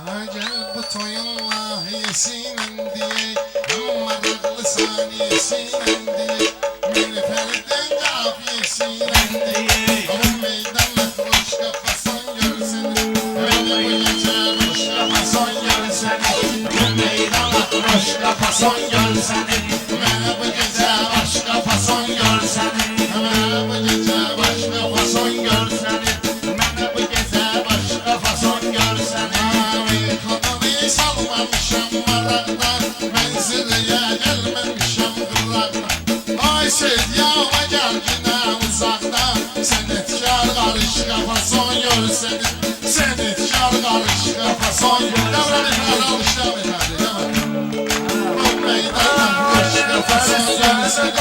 Gel bu toyunla yesinen diye, maraqlı saniyesinen diye, Nilüfer'den kafiyesinen diye, o meydana kuş kafason görsene, beni bu gece kuş kafason görsene, bu meydana kuş kafason görsene, beni bu gece başka fason görsene, beni bu gece başka fason görsene, beni bu gece başka fason görsene. Salmamışam maraqdan, mənziliyə gəlməmişəm qıraqdan. Ay sedyama gəl günə uzaqdan, sənətkar qarış qafason görsəni, sənətkar qarış qafason görsəni. Alışlam efəndi, bu meydandan qarış qafason görsəni.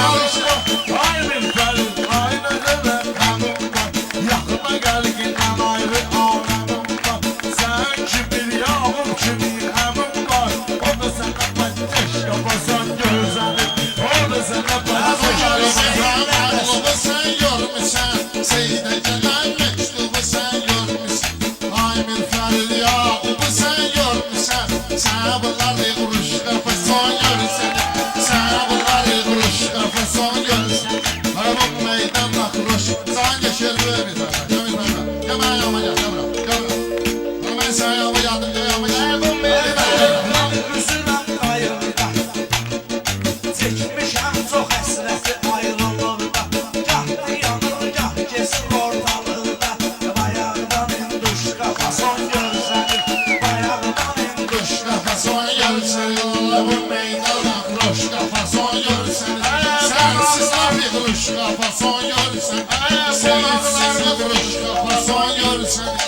Alışlam. Ay bir fərid, ay nə qədər qanım var, yaxıma gəl qindən ayrı aləmim var. Sən kimi yağım kimi əmim var, o da sənə pəttəş qafasan gözənir, o da sənə pəttəş qafasan. Məktubu sən görmüsən, Seydə gələn məktubu sən görmüsən. Ay bir fərid Yaqubu sən görmüsən, sən bunları quruş qafason görsəni, sən bunları quruş qafason görsəni. Bu meydanda quruş, sən geçir bir tane, gel mən yanıma gel, gel bura. Mən sən yanıma geldim, gel yanıma gel. Bu meydanda Üzüləm qayırda, çəkmişəm çox həsrəti ayrılıqda. Gah yanır, gah kesir ortalıqda, bayaqdan induş qafason görsənir, bayaqdan induş qafason görsəni, bu meydanda quruş qafason görsəni. Sənsiz abi quruş qafason görsəni, sənsiz quruş qafason görsəni.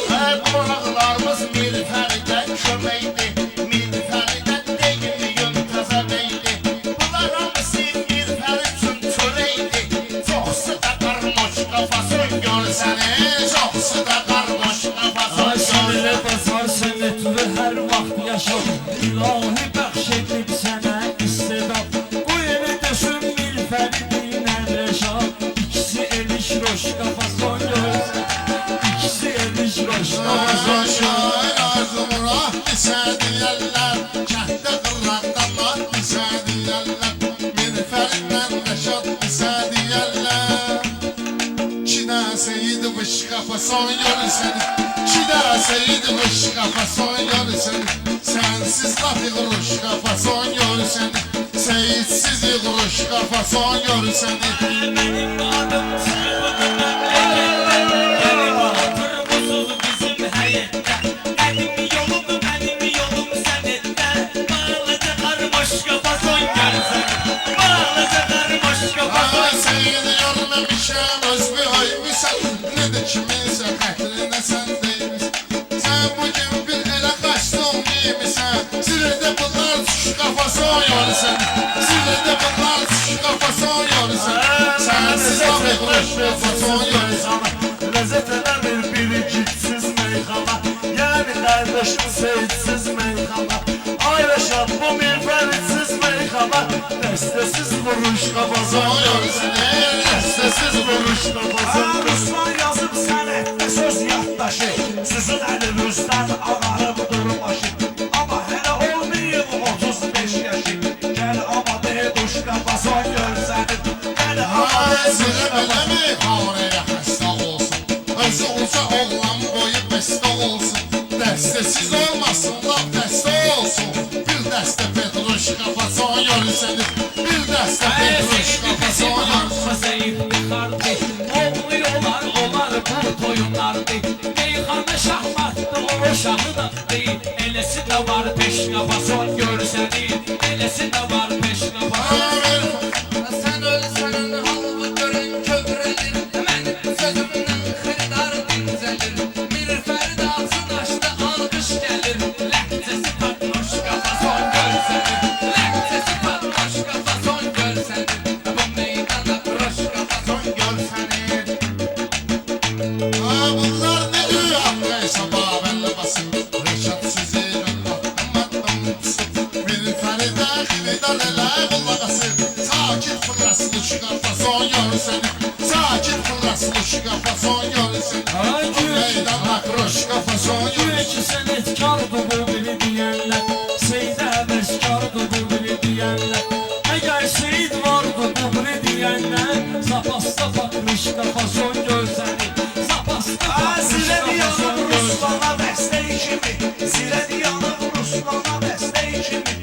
Qonaqlarımız Nilüfer'dən köməkdir, Nilüfer'dən deyiliyim təzə beydi. Bunlar hamısı Nilüfer üçün çörəkdir, çoxsu da qarmoş qafason görsəni, çoxsu da qarmoş qafason Ay görsəni. sənə basar sənətli hər vaxt yaşam, İlahi bəxş edib sənə istedad. Bu yeni düşün Nilüfer'inlə Reşad, İkisi eliş roş qafason görsən, İkisi eliş roş qafason görsən. Arzu murad bizə deyərlər, kəndə qıraqda mat bizə deyərlər, Nilüfer'lə Rəşad bizə deyərlər. İki dəsə idi qış qafason görsəni, iki dəsə idi qış qafason görsəni. Sənsiz laf quruş qafason görsəni, seyidsiz quruş qafason görsəni. Benim adım Çılgın Benim hatırımsız bizim həyətdə, Benim yolum sənətdə, Bağlıca qarmoş qafason görsəni, Bağlıca qarmoş qafason. Ay seyidi görməmişəm öz bir haymisən, Nədir kiminsə xətrinə sən deymisən. Sən bugün bir elə qaçdın deymisən, Zirədə bunlar çüş qafason görsəni, Zirədə bunlar çüş qafason görsəni. Sənsiz lafı quruş qafason görsəni. Ləzzət eləmir biriciksiz meyxana, Yəni qardaşım seyidsiz meyxana. Ay Rəşad bu mirfəritsiz meyxana, Dəstəsiz vuruş qafason görsəni, Dəstəsiz vuruş qafason görsəni. Ruslan yazıb sənətdə söz yaddaşı, Sizin əlinizdən ağarıb durmaşı. Amma hələ olmayıb 35 yaşı, Gəl ama de duş qafason görsəni, Gəl ama de Ay duş zirə qafason. beləmi xanəyə xəstə olsun, Özü uca oğlan boyu bəstə olsun, Dəstəsiz olmasın laf dəstə olsun. Bir dəstə petruş qafason görsəni, bir dəstə petruş qafason görsəni. Olmuyorlar onlar bu toyunlardı, Meyxana şahmatdı o şahı da değil, Elesi de var peş qafason görsəni, Elesi de var peş qafason. Sen ölsenin halvı görün kövrəlir, Mənim sözümdən xırdar dincəlir, Nilüfer dağsın açdı alqış gəlir, Ləhcəsi patloş qafason görsəni, Ləhcəsi patlaş qafason görsənir, Bu meydana quruş qafason Görsəni. Bunlar ne diyor Hakkıysa babelle basın, Reşat sizi gönderdim, Bir feride xilidan elə fason görsün. Ay, Bu meydanda kroşka fason Güya görsün. ki sənətkardır bu biri deyənlər, Seyid həvəskardır bu biri deyənlər. Əgər Seyid vardı bu biri deyənlər, Zapasta fakrışqa fason görsəni, Zapasta fakrışqa fason görsəni. Dəstək kimi, siləd yanıb Ruslana dəstək kimi,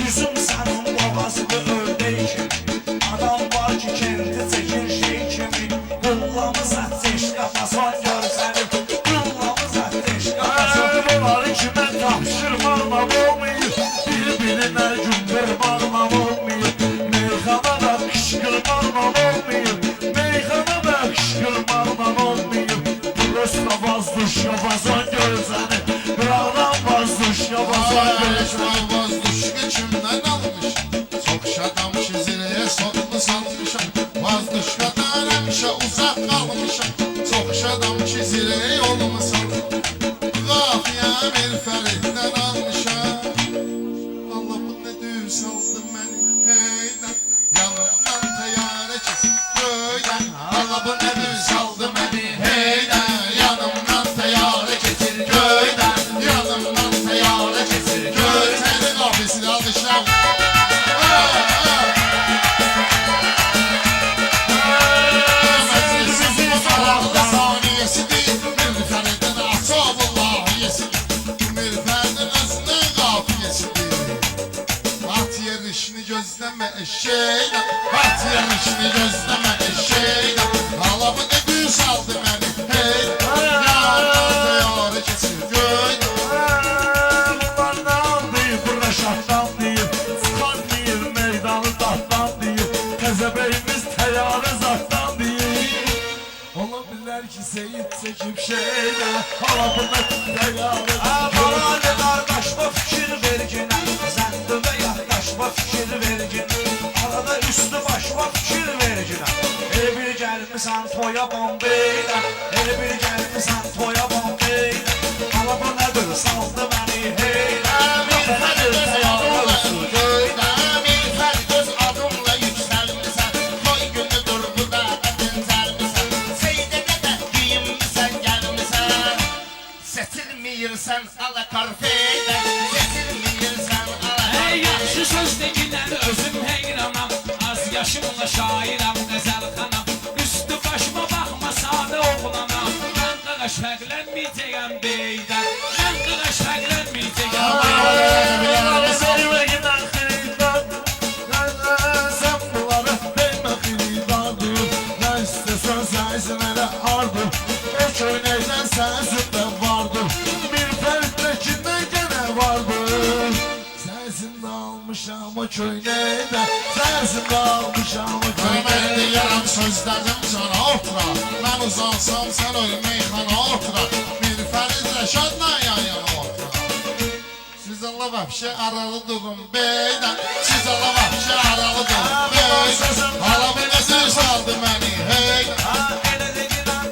Üzüm sənin boğazıdı ördək kimi, Adam var ki kendi çəkir şey kimi, Qullamız ateşqa fason görsənim, Qullamız ateşqa fason. Bunları kimə tapşırmaqla olmayır, Bir-birinə gümbürmaqla olmayır, Meyxanada qışqırmaqla olmayır, Meyxanada qışqırmaqla olmayır. Burası vazduşqa fason görsəni, Qıraqdan vazduşqa fason görsəni. Vazduşka kimden almış? Çok şadam çiziliye soklu sanmışım. Vazduşkadan hemşe uzak kalmışım. Çok şadam çiziliye yolumu sandım. Kafiye bir feritten almışım. Allah bu ne düz aldı beni heyden. Yanımdan teyare çizip köyden. Allah bu ne düz aldı beni heyden. Yanımdan teyare çizip köyden. Yanımdan teyare çizip köyden. Senin kafesini almışlar. Meclisin bu tarafta saniyesi değil. Mirferden asabullah yesin. Mirferden özünün kafiyesi değil. At yarışını gözleme eşeğine. At yarışını gözleme eşeğine. Hala bu ne düz aldı beni hey. Yanımdan teyare çizip köyden. Bunlar ne anlayır, burada şarttan deyir, Sıxan deyir, meydanı taxtdan deyir, Təzəbəyimiz təyarə zatdan deyir. Ola bilər ki, Seyid çəkib şeydə, Hala buna təyarə Abone qardaşma fikir verginə, Zəndübə yaxdaşma fikir verginə, Arada üstü başma fikir verginə. Elə bir gəlmisən toya bombeylə, Elə bir gəlmisən toya bombeylə, Hala bu nədir saldı məni heylə, Nədir təyarə olsun göylə, Mirfər göz adımla yüksəlmisən, Toy günü durğuda dincəlmisən, Seydədə də giyinmisən gəlmisən, Seçilməyirsən ala karfeylə, Seçilməyirsən ala Ey karfeylə. yaxşı söz deyilən özüm heyranam, Az yaşımla şairam, qəzəlxanam, Üstü başıma baxma sadə oğlanam, Mən qıraş fərqlənməyəcəyəm beydən, Mən qıraş fərqlənməyəcəyəm beydən. Sevməgindən xeyirdadır, Sən bunları demə xeyirdadır, Nə istəsən sənsin elə ardır, O köynəkdən sənsin də vardır, Bir fərqləkindən gənə vardır. Sənsin də almışam o köynəkdən, Sənsin də almışam o Ben köynəkdən. deyərəm sözlərim sana otura. Ben uzansam sen öl meyxana otura. Bir Fərid Rəşadla yan yana otura. Siz Allah vəbşə aralı durun beydən. Siz Allah vəbşə aralı durun beydən. Hala bu nə söz aldı məni hey. Elə deyirəm,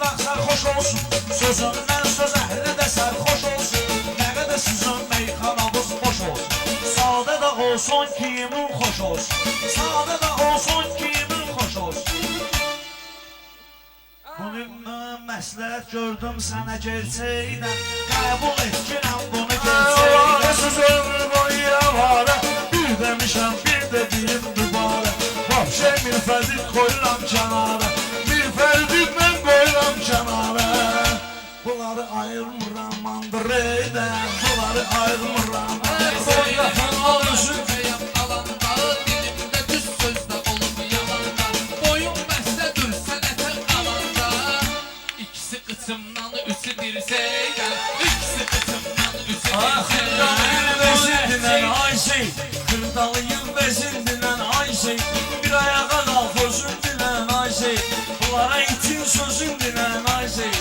baxsan xoş olsun, Sözündən söz əhli də sərxoş olsun, Nə qədər sizin meyxanavız boş olsun, Sadə də olsun kimin xoş olsun, Sadə də olsun kimin xoş olsun. Bugün məsləhət gördüm sənə gerçəklə, Qəbul etkinəm bunu gerçəklə. Siz ömür boyu yavara, Bir demişəm, bir də deyim dübarə, Vapşe bir fərdid koyuram kənara, Bir fərdid mən koyuram kənara. Bunları ayırmıram andıreydən, Bunları ayırmıram Fotoğrafın oluşun feyam alanda, Dilimdə düz sözdə olub yalanda, Boyun bəstədir sənətə alanda, İkisi qıçımdan üçü dirsəydən, İkisi qıçımdan üçü Xırdalıyım bezindinən Ayşey, Xırdalıyım bezindinən Ayşey, Bir ayağa qalx özün dilən Ayşey, Bunlara itin sözün dilən Ayşey,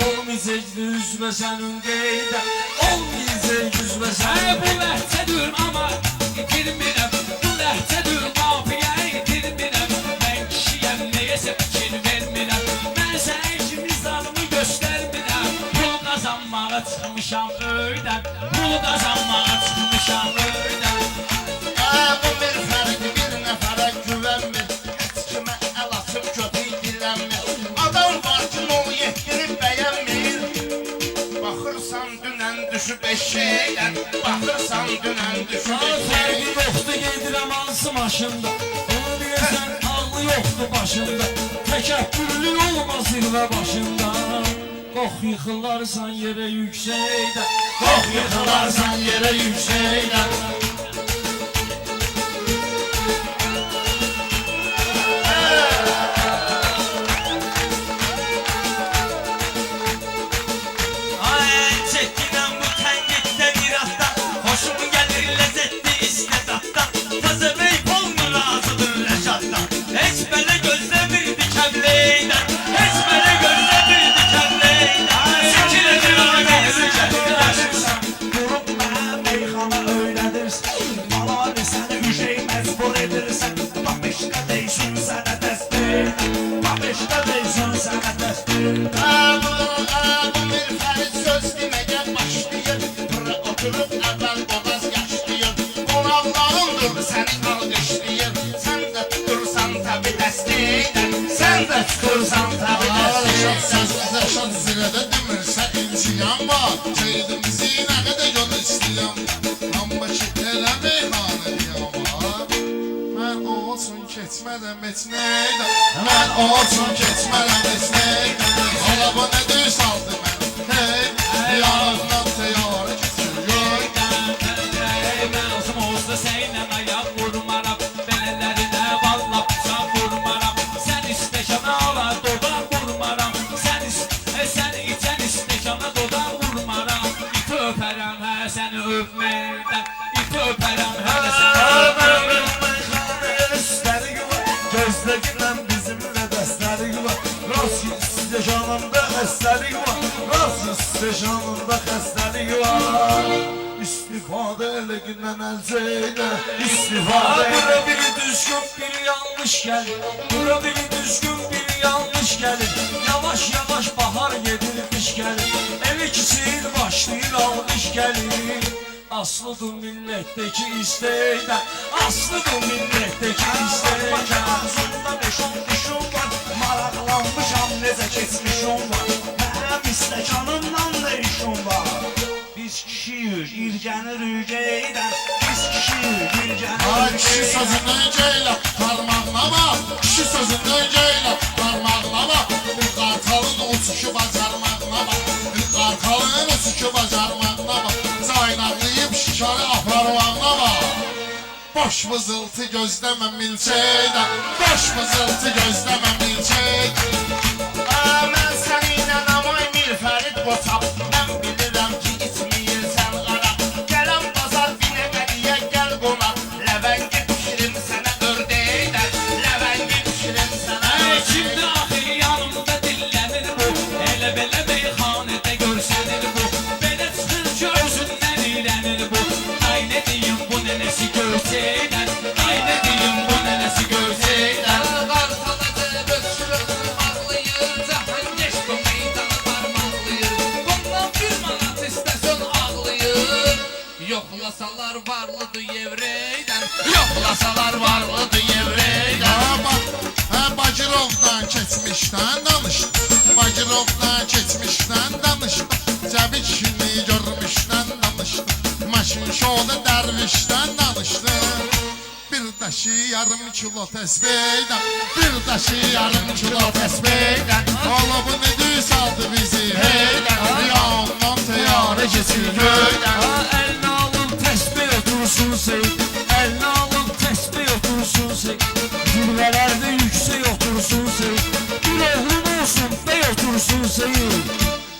Olmayacaqdı üzvə sənin qeydə, Olmayacaq üzvə Ay sənin bu ləhcədir amma itirmirəm, Bu ləhcədir qafiyə itirmirəm, Mən kişiyəm neyəsə fikir vermirəm, Mən sənə ikimiz adımı göstərmirəm, Pul qazanmağa çıxmışam öydən, Pul qazanmağa çıxmışam öydən. Bu bir fərq bir nəfərə güvənmir, Heç kimə əl açıb kötü dilənmir, Adam var ki, Fərqi yoxdur gedirəm hansı maşında. Onu deyəsən ağlı yoxdur başında. Təkəbbürlü olmaz zirvə başında. Qox yıxılarsan yerə yüksəkdən. Qox yıxılarsan yerə yüksəkdən. Ay çəkilən bu tənqiddən iraddan Xoşum gəlir ləzzətli istedatdan Təzə bey olmur razıdır rəşaddan Heç belə gözləmirdi kəmleydən Heç belə gözləmirdi kəmleydən Çəkilir ağabeyzi çəkilir Durub mənə meyxana öyrədirsən Malari səni üşey məcbur edirsən Babeşdə deysin sənə dəstək Babeşdə deysin sənə dəstək Bu bir fərid söz deməyə başlayır. Bura oturub əvvəl boğaz yaşlayır. Qonaqlarındır səni alqışlayır. Sən də tutursan tabi dəstəkdən. Sən də tutursan tabi dəstəkdən. Rəşad zirədə demirsə inciyəm var. Ceydimizi nə qədər yol istəyəm. Amma ki elə meyhanəliyəm var. Mən olsun keçmərəm heç neydən. Mən olsun keçmərəm heç neydən. Ala bu nə düz aldı mən. Hey, yanımdan teyarə keçiyor. Mən olsam olsa səninlə ayaq vurmaram. Belələrinə valla bıçaq vurmaram. Sən istəkana ala dodaq vurmaram. Sən içən istəkana dodaq vurmaram. İti öpərəm hə səni öpməkdən. İti öpərəm hə səni öpməkdən. Gözlerinden bizimle dəstəlik var Rast istəşanında xəstəlik var Rast istəşanında xəstəlik var İstifadə elə gündən əlcəylə İstifadə Bura biri düzgün biri yanlış gəlir. Bura biri düzgün biri yanlış gəlir. Yavaş yavaş bahar gedir kış gəlir. Evi kiçil başlayır almış gəlir. Aslıdır millətdəki istəkdən. Aslıdır millətdəki istəkdən. Ağzımda 5-10 dişim var Maraqlanmışam necə keçmişim var Mənim istəkanımdan da işim var Biz kişiyik, irgənir ürgəydən Biz kişiyik, irgənir Ay kişi ürgəydən sözündən geylə parmağına bak. Kişi sözündən geylə parmağına bak. Bir qartalın uçuşu bacarmağına bak. Bir qartalın uçuşu bacarmağına bak. Caynaqlayıb şikarı aparmağına bak. Boş vızıltı gözləmə milçəkdən. Boş vızıltı gözləmə milçəkdən. Mən səninlə amay bir fərid botap. Mən bilirəm ki içməyirsən ara. Gələm bazar binə qədiyə gəl qonaq. Ləvəngi pişirim sənə ördəkdən. Ləvəngi pişirim sənə Kimdə axı yanımda dillənir bu. Elə belə meyxanədə görsənir bu. Belə çıxır ki özündən iyrənir bu. Ay nə deyim bu nənəsi görsəkdən. Ay nə deyim bu nənəsi görsəkdən. Qartalacı öskürür ağlayır Cahangeş bu meydanı parmaqlayır Bundan bir manat istəsən ağlayır Yoxlasalar varlıdır yevreydən Yoxlasalar varlıdır yevreydən Bagirovdan keçmişdən danışdı. Bagirovdan keçmişdən danışdı. Cəbi kişini görmüşdən danışdı. Maşın şoda dərvişdən danışdı. Bir daşı yarım kilo təsbeydən. Bir daşı yarım kilo təsbeydən. Ola bu ne düz aldı bizi heydən. Yandan teyarə keçir göydən. Əlinə alıb təsbih otursun seyid. Əlinə alıb təsbih otursun seyid. Zirvələrdə yüksək otursun seyid. Bir oğlun olsun bey otursun seyid.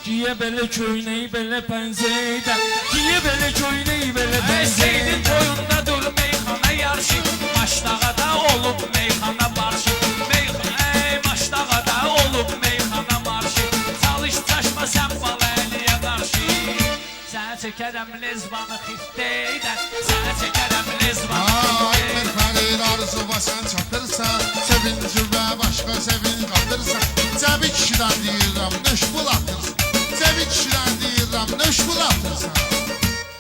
Giyə belə köynəyi belə pəncəydən. Giyə belə köynəyi belə pəncəydən. Seydin boyunda dur meyxana yarışı. Maşdağada olub meyxana marşı. Maşdağada olub meyxana marşı. Çalış çaşma sən bala əliyə qarşı. Sənə çəkərəm lezbanı xiftəydən. Sənə çəkərəm lezbanı Ay xiftəydən. bir fərid arzu basan çatırsan. Sevinci və başqa sevinç qatırsan. Cəbi kişidən deyirəm nöş bul atırsan. Cəbi kişidən deyirəm nöş bul atırsan.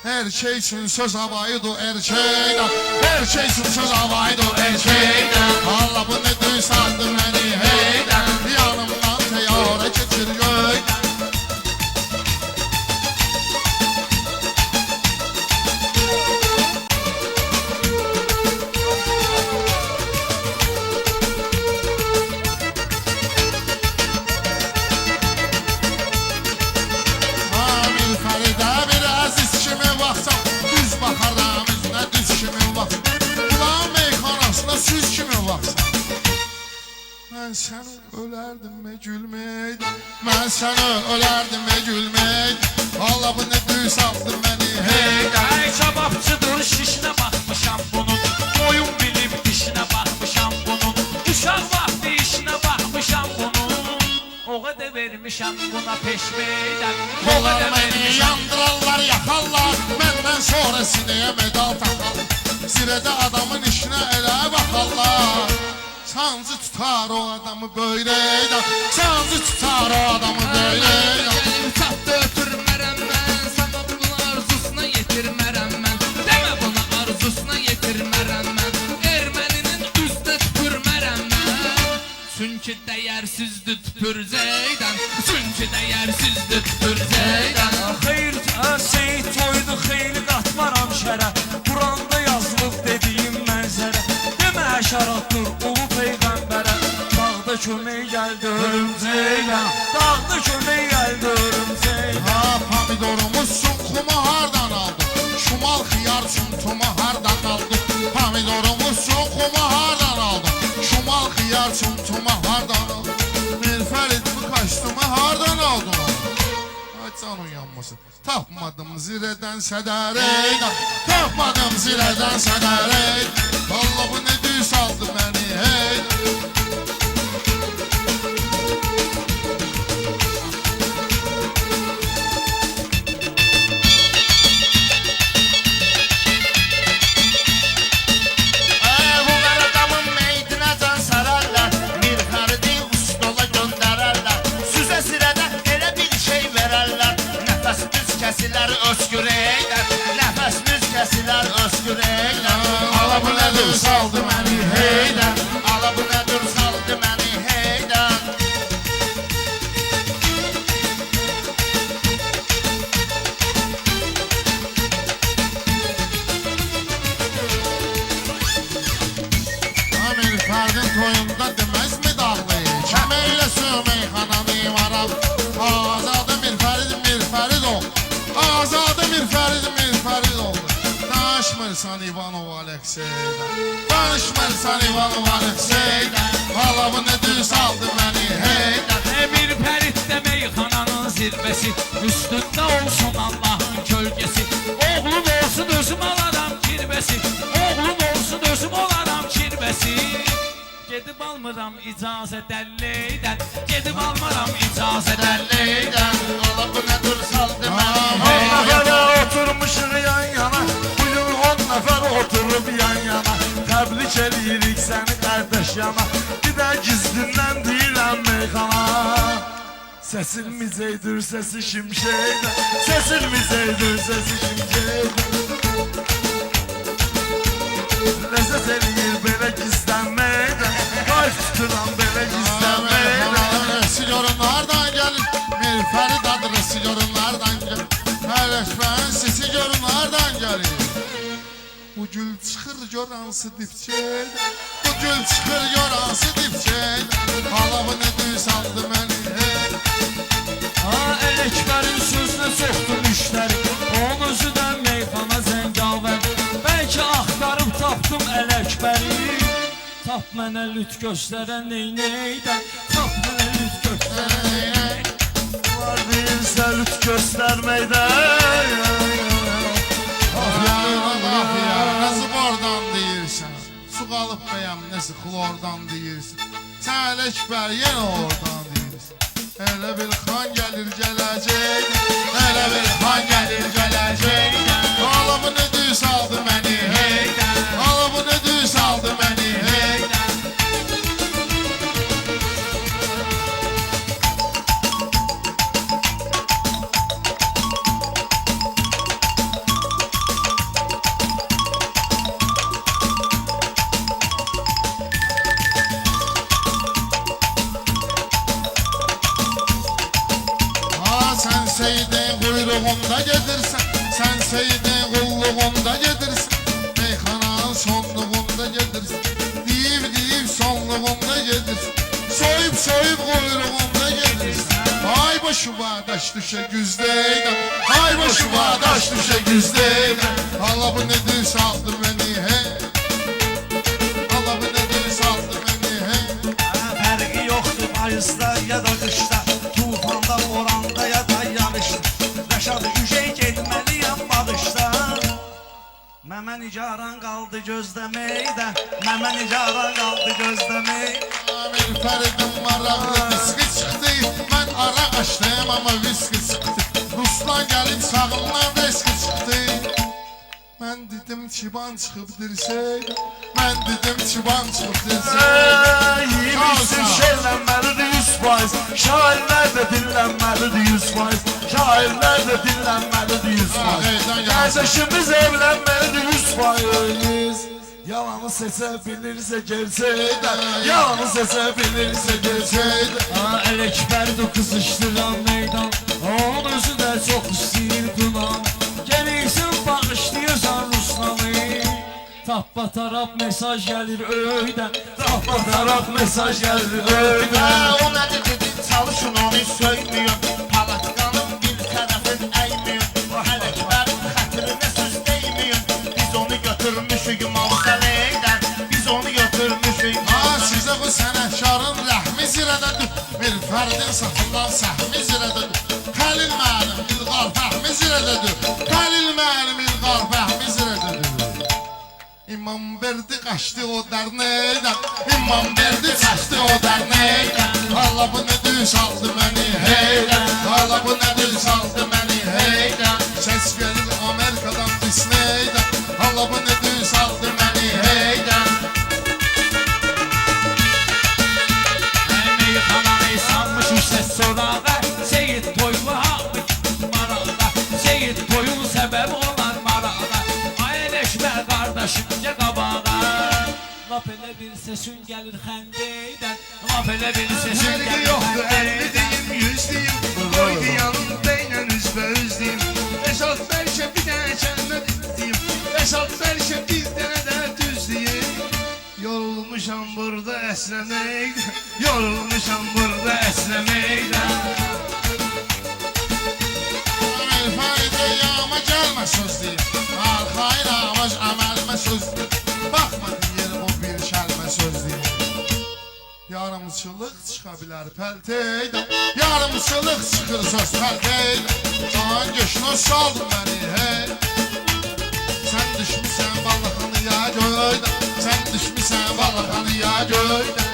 Erkek için söz havaydı erkekten. Erkek için söz havaydı erkekten. Allah bu ne düz sandı beni heyden. Yanımdan teyara geçir göyden. Ben sana ölerdim ve gülmek. Allah bu ne düğü saldı beni hey. Ay kebapçıdır şişine bakmışam bunun. Boyun bilip dişine bakmışam bunun. Uşaq vakti işine bakmışam bunun. O kadar vermişam buna peşmeyden. O Onlar kadar beni vermişam. yandırırlar yakarlar. Benden sonra sineye medal takarlar. Zirede adamın işine ele bakarlar. Sancı tutar o adamı böyleyden. Sancı tutar o adamı böyleyden. Gelip çatdı ötürmərəm mən. Sana bunun arzusuna yetirmərəm mən. Demə buna arzusuna yetirmərəm mən. Erməninin üstə tüpürmərəm mən. Çünki dəyərsizdir tüpür Zeydən. Çünki dəyərsizdir tüpür Zeydən. Xeyr, Seyid toydu, xeyli qatmaram şərə. Quranda yazılıb dediyim mənzərə. Demə həşəratdır ulu peyğəmbərə. Dağda kömək gəldi örümcəklə. Dağda kömək gəldi örümcəklə. Ha pomidorumuz sunkumu hardan aldı? Şumal xiyar çuntumu hardan aldı? Pomidorumuz sunkumu hardan aldı? Şumal xiyar çuntumu hardan aldı? Mirfərid bu kaştumu hardan aldı? Ay canın yanmasın. Tapmadım zirədən sədərək. Tapmadım zirədən sədərək. Allah bu ne düğü saldı beni hey. Bunlar adamın meydinə can sararlar. Mirfəridi ustola göndərərlər. Süzə sirədə elə bir şey verərlər. Nəfəsimiz kəsilər öskürəklər. Nəfəsimiz kəsilər öskürəklər. Allah bu ne düğü saldı beni heydən. Ala bu nədir saldı məni heydən. Amir Ferdin toyunda demez mi dağlıyı? Çemeyle sümeyxana mimaram. Azadı Mirfərid ol. Azadı Mirfərid oldu. Danışmırsan İvanov Aleksey'den. Danışmırsan İvanov Aleksey'den. Hala bu ne düğü saldı beni heyden. Bir pərit de meyxananın zirvesi. Üstünde olsun Allah'ın kölgesi. Oğlum olsun özüm alaram kirvesi. Oğlum olsun özüm olaram kirvesi. Gedib almıram icazət əlleydən. Gedib almıram icazət əlleydən. Ala bu nədir saldı məni Amin. heydən. Nəfərə oturmuşuq yan yana. Bugün 10 nəfər oturub yan yana. Təbrik eləyirik səni qardaş yana. Bir də gizlindən deyirəm meyxana. Səsin mizeydir, səsi şimşəkdir. Səsin mizeydir, səsi şimşəkdir. Ləzzət eləyir belə gizlənməkdən. Qayf tuturam belə gizlənməkdən. Resilyorunlardan gelir. Mirfərid adı resilyorunlardan gelir. Paylaşmanın sesi görünlardan gelir. Bu gül çıxır yoransı dipçək. Bu gül çıxır yoransı dipçək. Hala bu ne düğü saldı beni hey. Ələkbərin sözünə çoxdu müştəri. Onun özü də meyxana zəngavər. Bəlkə axtarıb tapdım Ələkbəri. Tap mənə lüt göstərən neynəydən. Tap mənə lüt göstərən neynəydən. Var deyilsə lüt göstərməkdən. Nasıl bordan deyirsən? Su qalıb bəyəm nəsi xlordan deyirsən? Sən Ələkbər yenə oradan deyirsən. Elə bir xan gəlir gələcək. Elə bir xan gəlir gələcək. Hala bu ne düğü saldı beni hey. Hala bu ne düğü saldı beni hey. Sen Seyidin kuyruğunda gedirsen. Sen Seyidin kulluğunda gedirsen. Meyxananın sonluğunda gedirsen. Deyib sonluğunda gedirsen. Soyup kuyruğunda gedirsen. Ay başıma daş düşe güzdeyden. Ay başıma daş düşe güzdeyden. Allah bu nedir saldı beni hey. Allah bu nedir saldı beni hey. Fərqi yoxdur payızda ya da qışda. nigaran qaldı gözləməkdə Məmə nigaran qaldı gözləməkdə Bir fərdim maraqlı viski çıxdı Mən ara açdım ama viski çıxdı Ruslan gəlib sağımdan viski çıxdı Mən dedim çiban çıxıb dirsək Mən dedim çiban çıxıb dirsək Yemişsin şeylənməlidir 100%. Şairlər də dinlənməlidir 100%. Şairlər də dinlənməlidir 100%. Kardeşimiz evlənməlidir 100%. Yalanı seçə bilirsə gerçəkdən Yalanı seçə bilirsə gerçəkdən Elekber de kızıştıran meydan Onun özü de çok istəyir dunan Gelirsin bağışlıyorsan Ruslanı Tappa taraf mesaj gelir öydən Tappa taraf mesaj gelir öydən O nədir dedin, çalışın onu söymüyor Palatkanın bir tərəfin əymüyor Ələkbərin xətrinə söz değmiyor Biz onu götürmüşük mavzəleydən Biz onu götürmüşük Sizə bu sənətkarın rəhmi zirədədir Bir fərdin safından səhmi zirədədir Xəlil mənim İlqar fəhmi zirədədir Xəlil mənim İlqar fəhmi zirədədir İmam verdi qaçdı o dərnəkdən İmam verdi qaçdı o dərnəkdən Allah bu nə düz aldı məni heydən Allah bu nə düz aldı məni heydən Səs gəlir Amerikadan Disneydən Allah bu nə düz aldı məni heydən Meyxananı sanmış üstə sorağa Seyit toylu hamı marağa Seyit toyun səbəbi olan marağa Ay Elekber qardaşımca qabağa Lap elə bir sesin gəlir xəndeydən Lap elə bir sesin Fərqi gəlir yoxdur, 50 xəndeydən deyim, 100 deyim Qoydu yanımda ilə üzbə-üz deyim Əsad bəlkə bir dənə kəlmə düz deyim Əsad bəlkə bir dənə də düz deyim Yorulmuşam burada əsləməkdən Yorulmuşam burada əsləməkdən Fayda yağma gəlmə söz deyim Arxayın amac əməlmə söz deyim Baxma deyir o bir şəlmə söz deyim Yarımçılıq çıxa bilər pəlteydən Yarımçılıq çıxır söz pəlteydən Can göşünə saldın məni hey Sən düşmüsən balıqanıya göydən Sən düşmüsən balıqanıya göydən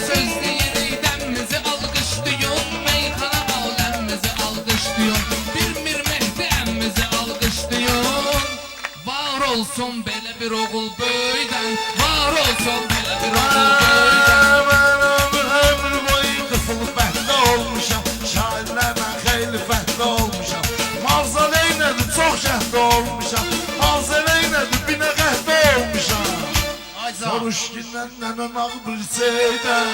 Söz deyir dənimizi alqışlıyın Meyxana aləmimizi alqışlıyın Bir Mehdi əmmimizi alqışlıyın Var olsun belə bir oğul böydən Var olsun belə bir oğul böydən Mən ömür boyu qıfılı fəhlə olmuşam Şairlərlə xeyli fəhlə olmuşam Mavzaleynədir çox şəhdə olmuşam Mavzaleynədir binə qəhvə olmuşam Soruş ki nəndən ağ bir şeydən